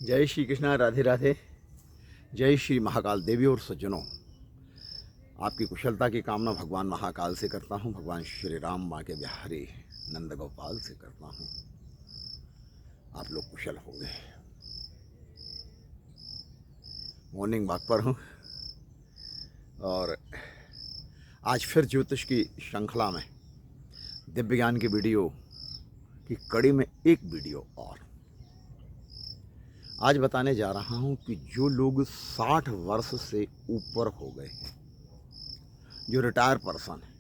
जय श्री कृष्णा, राधे राधे। जय श्री महाकाल देवी और सज्जनों, आपकी कुशलता की कामना भगवान महाकाल से करता हूँ, भगवान श्री राम माँ के बिहारी नंद गोपाल से करता हूँ। आप लोग कुशल होंगे। मॉर्निंग वॉक पर हूँ और आज फिर ज्योतिष की श्रृंखला में दिव्य ज्ञान की वीडियो की कड़ी में एक वीडियो और आज बताने जा रहा हूं कि जो लोग 60 वर्ष से ऊपर हो गए हैं, जो रिटायर पर्सन है,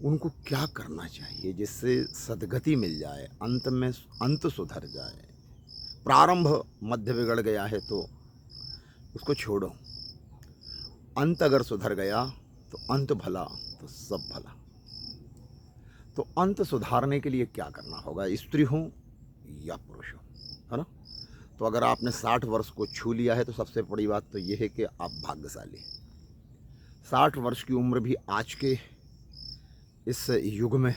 उनको क्या करना चाहिए जिससे सद्गति मिल जाए, अंत में अंत सुधर जाए। प्रारंभ मध्य बिगड़ गया है तो उसको छोड़ो, अंत अगर सुधर गया तो अंत भला तो सब भला। तो अंत सुधारने के लिए क्या करना होगा, स्त्री हो या पुरुष हो, है ना। तो अगर आपने 60 वर्ष को छू लिया है तो सबसे बड़ी बात तो यह है कि आप भाग्यशाली। 60 वर्ष की उम्र भी आज के इस युग में,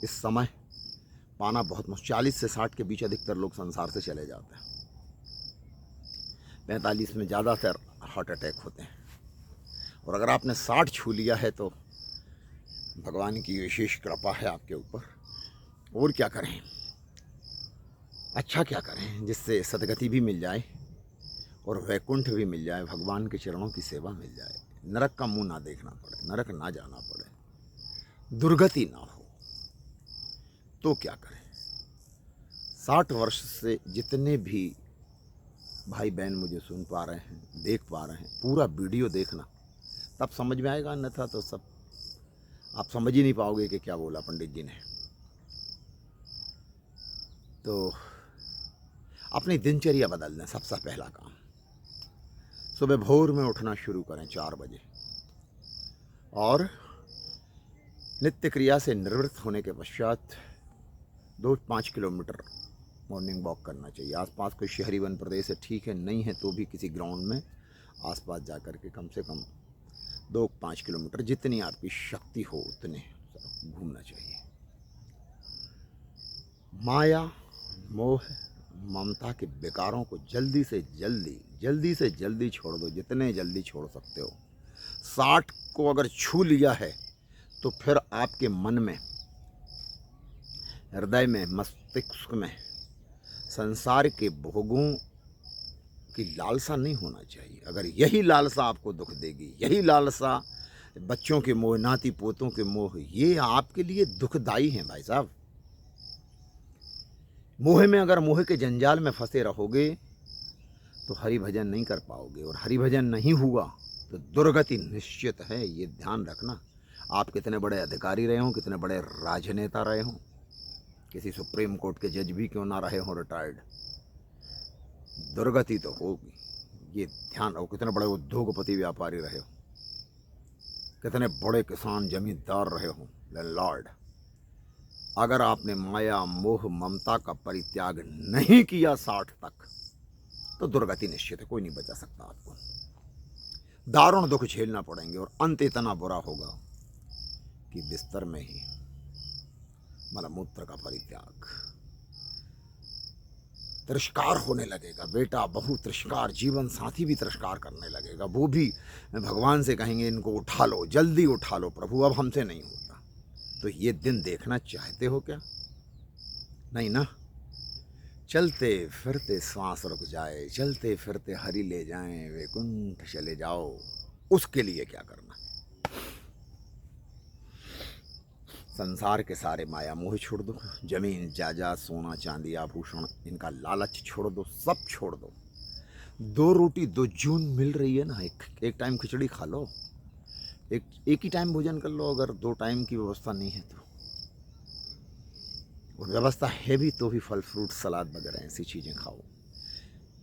इस समय पाना बहुत मुश्किल। 40 से 60 के बीच अधिकतर लोग संसार से चले जाते हैं। 45 में ज़्यादातर हार्ट अटैक होते हैं। और अगर आपने 60 छू लिया है तो भगवान की विशेष कृपा है आपके ऊपर। और क्या करें, अच्छा क्या करें जिससे सद्गति भी मिल जाए और वैकुंठ भी मिल जाए, भगवान के चरणों की सेवा मिल जाए, नरक का मुंह ना देखना पड़े, नरक ना जाना पड़े, दुर्गति ना हो। तो क्या करें। 60 वर्ष से जितने भी भाई बहन मुझे सुन पा रहे हैं, देख पा रहे हैं, पूरा वीडियो देखना, तब समझ में आएगा, अन्यथा तो सब आप समझ ही नहीं पाओगे कि क्या बोला पंडित जी ने। तो अपनी दिनचर्या बदल दें। सबसे पहला काम, सुबह भोर में उठना शुरू करें 4 बजे और नित्य क्रिया से निवृत्त होने के पश्चात 2-5 किलोमीटर मॉर्निंग वॉक करना चाहिए। आसपास कोई शहरी वन प्रदेश है ठीक है, नहीं है तो भी किसी ग्राउंड में आसपास जाकर के कम से कम 2-5 किलोमीटर, जितनी आपकी शक्ति हो उतने घूमना चाहिए। माया, मोह, ममता के विकारों को जल्दी से जल्दी छोड़ दो, जितने जल्दी छोड़ सकते हो। 60 को अगर छू लिया है तो फिर आपके मन में, हृदय में, मस्तिष्क में संसार के भोगों की लालसा नहीं होना चाहिए। अगर यही लालसा आपको दुख देगी, यही लालसा, बच्चों के मोह, नाती पोतों के मोह, ये आपके लिए दुखदाई हैं भाई साहब। मोह में, अगर मोह के जंजाल में फंसे रहोगे तो हरि भजन नहीं कर पाओगे, और हरि भजन नहीं हुआ तो दुर्गति निश्चित है। ये ध्यान रखना। आप कितने बड़े अधिकारी रहे हों, कितने बड़े राजनेता रहे हों, किसी सुप्रीम कोर्ट के जज भी क्यों ना रहे हों रिटायर्ड, दुर्गति तो होगी, ये ध्यान रखो। कितने बड़े उद्योगपति व्यापारी रहे हो, कितने बड़े किसान जमींदार रहे हो, लैंडलॉर्ड, अगर आपने माया, मोह, ममता का परित्याग नहीं किया 60 तक तो दुर्गति निश्चित है। कोई नहीं बचा सकता आपको। दारुण दुख झेलना पड़ेंगे और अंत इतना बुरा होगा कि बिस्तर में ही मलमूत्र का परित्याग, तिरस्कार होने लगेगा। बेटा बहू तिरस्कार, जीवन साथी भी तिरस्कार करने लगेगा। वो भी भगवान से कहेंगे इनको उठा लो, जल्दी उठा लो प्रभु, अब हमसे नहीं होता। तो ये दिन देखना चाहते हो क्या? नहीं ना। चलते फिरते श्वास रुक जाए, चलते फिरते हरि ले जाएं, वैकुंठ चले जाओ, उसके लिए क्या करना? संसार के सारे माया मोह छोड़ दो, जमीन जायदाद, सोना चांदी, आभूषण, इनका लालच छोड़ दो, सब छोड़ दो। 2 रोटी 2 जून मिल रही है ना, एक टाइम खिचड़ी खा लो, एक ही टाइम भोजन कर लो। अगर 2 टाइम की व्यवस्था नहीं है तो, और व्यवस्था है भी तो भी फल फ्रूट सलाद वगैरह ऐसी चीज़ें खाओ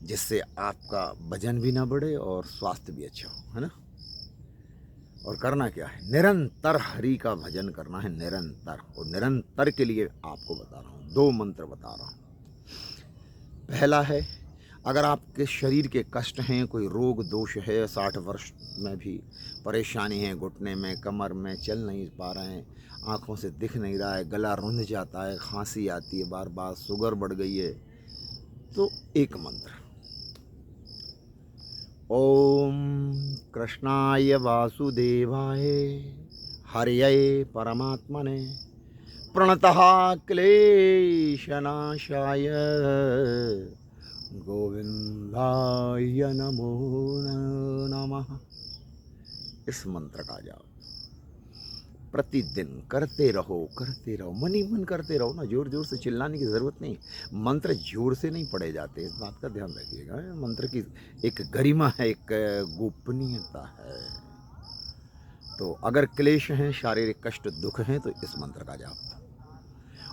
जिससे आपका वजन भी ना बढ़े और स्वास्थ्य भी अच्छा हो, है ना। और करना क्या है, निरंतर हरि का भजन करना है, निरंतर। और निरंतर के लिए आपको बता रहा हूँ, 2 मंत्र बता रहा हूँ। पहला है, अगर आपके शरीर के कष्ट हैं, कोई रोग दोष है, 60 वर्ष में भी परेशानी है, घुटने में, कमर में, चल नहीं पा रहे हैं, आँखों से दिख नहीं रहा है, गला रुंध जाता है, खांसी आती है बार बार, शुगर बढ़ गई है, तो एक मंत्र, ओम कृष्णाय वासुदेवाय हरये परमात्मने प्रणतः क्लेशनाशाय गोविंदाय नमो नमः। इस मंत्र का जाप प्रतिदिन करते रहो, मन ही मन करते रहो ना, जोर जोर से चिल्लाने की ज़रूरत नहीं। मंत्र जोर से नहीं पढ़े जाते, इस बात का ध्यान रखिएगा। मंत्र की एक गरिमा है, एक गोपनीयता है। तो अगर क्लेश हैं, शारीरिक कष्ट, दुख हैं, तो इस मंत्र का जाप।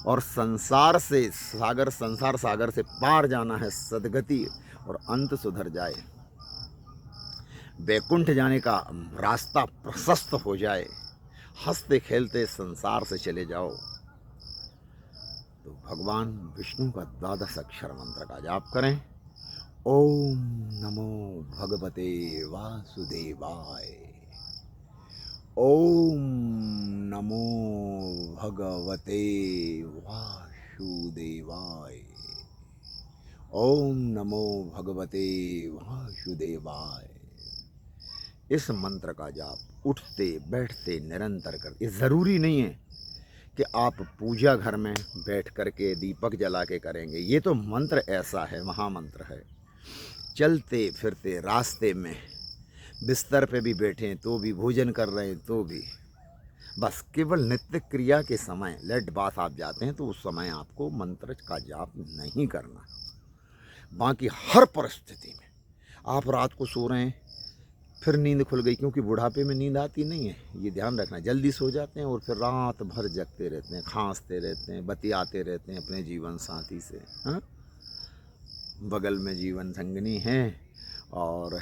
और संसार सागर से पार जाना है, सदगति और अंत सुधर जाए, वैकुंठ जाने का रास्ता प्रशस्त हो जाए, हंसते खेलते संसार से चले जाओ, तो भगवान विष्णु का 12 अक्षर मंत्र का जाप करें। ओम नमो भगवते वासुदेवाय, ओम नमो भगवते वासुदेवाय, ओम नमो भगवते वासुदेवाय। इस मंत्र का जाप उठते बैठते निरंतर कर। ये ज़रूरी नहीं है कि आप पूजा घर में बैठ करके दीपक जला के करेंगे। ये तो मंत्र ऐसा है, महामंत्र है। चलते फिरते रास्ते में, बिस्तर पे भी बैठे तो भी, भोजन कर रहे हैं तो भी, बस केवल नित्य क्रिया के समय लेट बात आप जाते हैं तो उस समय आपको मंत्र का जाप नहीं करना। बाकी हर परिस्थिति में आप रात को सो रहे हैं, फिर नींद खुल गई, क्योंकि बुढ़ापे में नींद आती नहीं है, ये ध्यान रखना। जल्दी सो जाते हैं और फिर रात भर जगते रहते हैं, खांसते रहते हैं, बतियाते रहते हैं अपने जीवन साथी से। हाँ, बगल में जीवन संगनी है और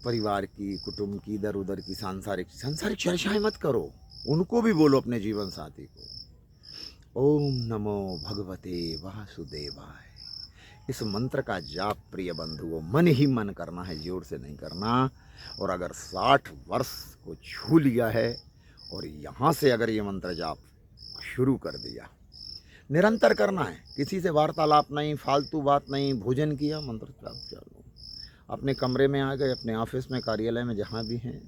परिवार की, कुटुंब की, इधर उधर की सांसारिक चर्चाएं मत करो, उनको भी बोलो अपने जीवन साथी को। ओम नमो भगवते वासुदेवाय। इस मंत्र का जाप प्रिय बंधुओं मन ही मन करना है, जोर से नहीं करना। और अगर 60 वर्ष को छू लिया है और यहाँ से अगर ये मंत्र जाप शुरू कर दिया, निरंतर करना है, किसी से वार्तालाप नहीं, फालतू बात नहीं, भोजन किया, मंत्र जाप चालू, अपने कमरे में आ गए, अपने ऑफिस में, कार्यालय में, जहाँ भी हैं,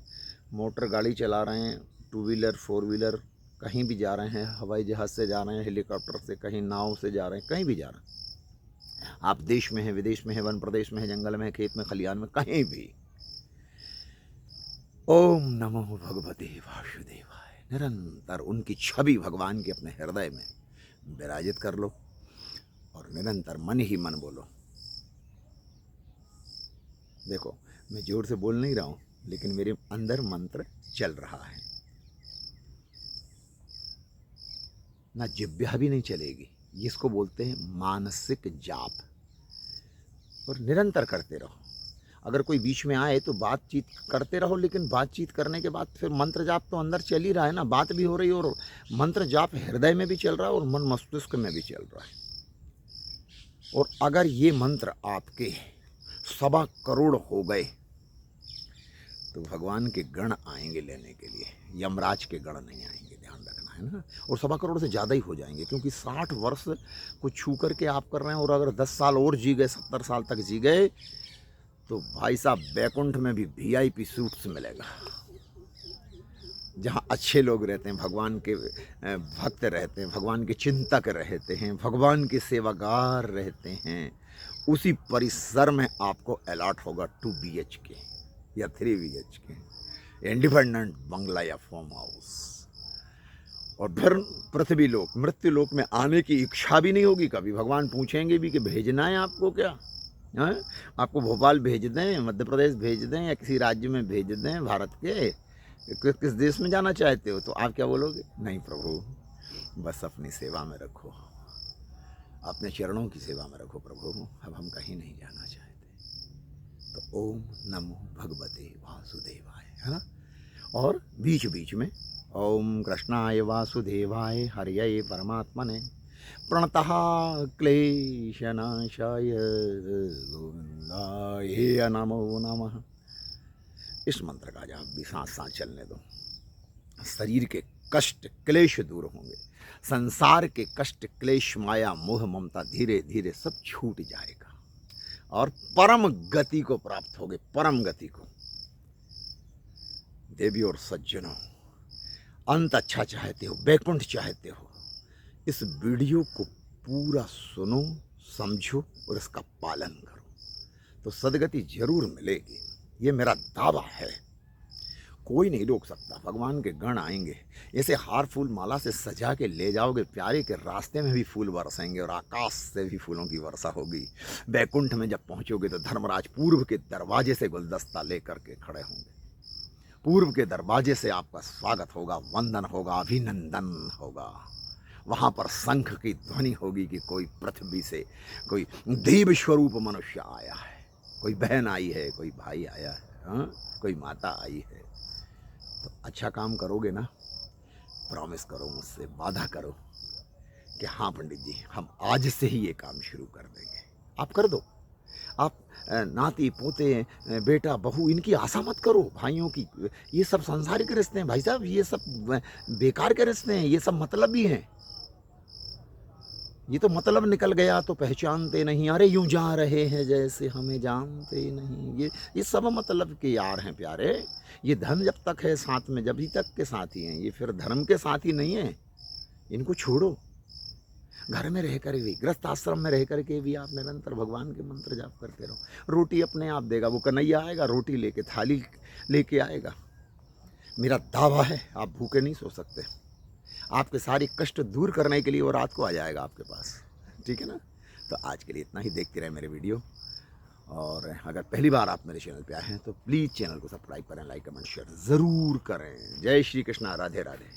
मोटर गाड़ी चला रहे हैं, 2 व्हीलर 4 व्हीलर, कहीं भी जा रहे हैं, हवाई जहाज़ से जा रहे हैं, हेलीकॉप्टर से, कहीं नाव से जा रहे हैं, कहीं भी जा रहे हैं, आप देश में हैं, विदेश में हैं, वन प्रदेश में हैं, जंगल में हैं, खेत में, खलियान में, कहीं भी, ओम नमो भगवते वासुदेवाय निरंतर उनकी छवि भगवान के अपने हृदय में विराजित कर लो और निरंतर मन ही मन बोलो। देखो, मैं जोर से बोल नहीं रहा हूँ, लेकिन मेरे अंदर मंत्र चल रहा है ना, जिह्वा भी नहीं चलेगी। इसको बोलते हैं मानसिक जाप। और निरंतर करते रहो। अगर कोई बीच में आए तो बातचीत करते रहो, लेकिन बातचीत करने के बाद फिर मंत्र जाप तो अंदर चल ही रहा है ना, बात भी हो रही है और मंत्र जाप हृदय में भी चल रहा है और मन मस्तिष्क में भी चल रहा है। और अगर ये मंत्र आपके 1.25 करोड़ हो गए तो भगवान के गण आएंगे लेने के लिए, यमराज के गण नहीं आएंगे, ध्यान रखना है ना। और 1.25 करोड़ से ज़्यादा ही हो जाएंगे, क्योंकि 60 वर्ष को छू करके आप कर रहे हैं। और अगर 10 साल और जी गए, 70 साल तक जी गए, तो भाई साहब वैकुंठ में भी VIP सूट्स मिलेगा, जहाँ अच्छे लोग रहते हैं, भगवान के भक्त रहते हैं, भगवान के चिंतक रहते हैं, भगवान के सेवागार रहते हैं। उसी परिसर में आपको अलॉट होगा 2 BHK या 3 BHK इंडिपेंडेंट बंगला या फार्म हाउस। और फिर पृथ्वी लोक, मृत्यु लोक में आने की इच्छा भी नहीं होगी कभी। भगवान पूछेंगे भी कि भेजना है आपको क्या, है? आपको भोपाल भेज दें, मध्य प्रदेश भेज दें, या किसी राज्य में भेज दें भारत के, किस देश में जाना चाहते हो? तो आप क्या बोलोगे? नहीं प्रभु, बस अपनी सेवा में रखो, अपने चरणों की सेवा में रखो प्रभु, अब हम कहीं नहीं जाना चाहते। तो ओम नमो भगवते वासुदेवाय, है ना। और बीच बीच में ओम कृष्णाय वासुदेवाय हरये परमात्मने प्रणतः क्लेशनाशाय गोविंदाय नमो नमः। इस मंत्र का जाप भी सांस सांस चलने दो, शरीर के कष्ट क्लेश दूर होंगे। संसार के कष्ट क्लेश माया मोह ममता धीरे धीरे सब छूट जाएगा और परम गति को प्राप्त होगे। परम गति को। देवी और सज्जनों, अंत अच्छा चाहते हो, बैकुंठ चाहते हो, इस वीडियो को पूरा सुनो, समझो और इसका पालन करो तो सदगति जरूर मिलेगी। ये मेरा दावा है, कोई नहीं रोक सकता। भगवान के गण आएंगे, ऐसे हार फूल माला से सजा के ले जाओगे, प्यारे के रास्ते में भी फूल बरसेंगे और आकाश से भी फूलों की वर्षा होगी। बैकुंठ में जब पहुंचोगे तो धर्मराज पूर्व के दरवाजे से गुलदस्ता लेकर के खड़े होंगे। पूर्व के दरवाजे से आपका स्वागत होगा, वंदन होगा, अभिनंदन होगा। वहाँ पर शंख की ध्वनि होगी कि कोई पृथ्वी से कोई देव स्वरूप मनुष्य आया है, कोई बहन आई है, कोई भाई आया है, हाँ? कोई माता आई है। तो अच्छा काम करोगे ना, प्रॉमिस करो मुझसे, वादा करो कि हाँ पंडित जी, हम आज से ही ये काम शुरू कर देंगे। आप कर दो। आप नाती पोते बेटा बहू इनकी आशा मत करो। भाइयों की ये सब सांसारिक रिश्ते हैं भाई साहब, ये सब बेकार के रिश्ते हैं, ये सब मतलबी हैं। ये तो मतलब निकल गया तो पहचानते नहीं, अरे यूं जा रहे हैं जैसे हमें जानते नहीं। ये सब मतलब के यार हैं प्यारे। ये धन जब तक है साथ में, जब ही तक के साथी हैं, ये फिर धर्म के साथी नहीं है। इनको छोड़ो। घर में रह कर भी, गृहस्थ आश्रम में रह कर के भी आप निरंतर भगवान के मंत्र जाप करते रहो। रोटी अपने आप देगा, वो कन्हैया आएगा, रोटी लेके, थाली लेके आएगा। मेरा दावा है आप भूखे नहीं सो सकते। आपके सारे कष्ट दूर करने के लिए वो रात को आ जाएगा आपके पास। ठीक है ना? तो आज के लिए इतना ही। देखते रहे मेरे वीडियो, और अगर पहली बार आप मेरे चैनल पे आए हैं तो प्लीज़ चैनल को सब्सक्राइब करें, लाइक कमेंट शेयर ज़रूर करें। जय श्री कृष्णा, राधे राधे।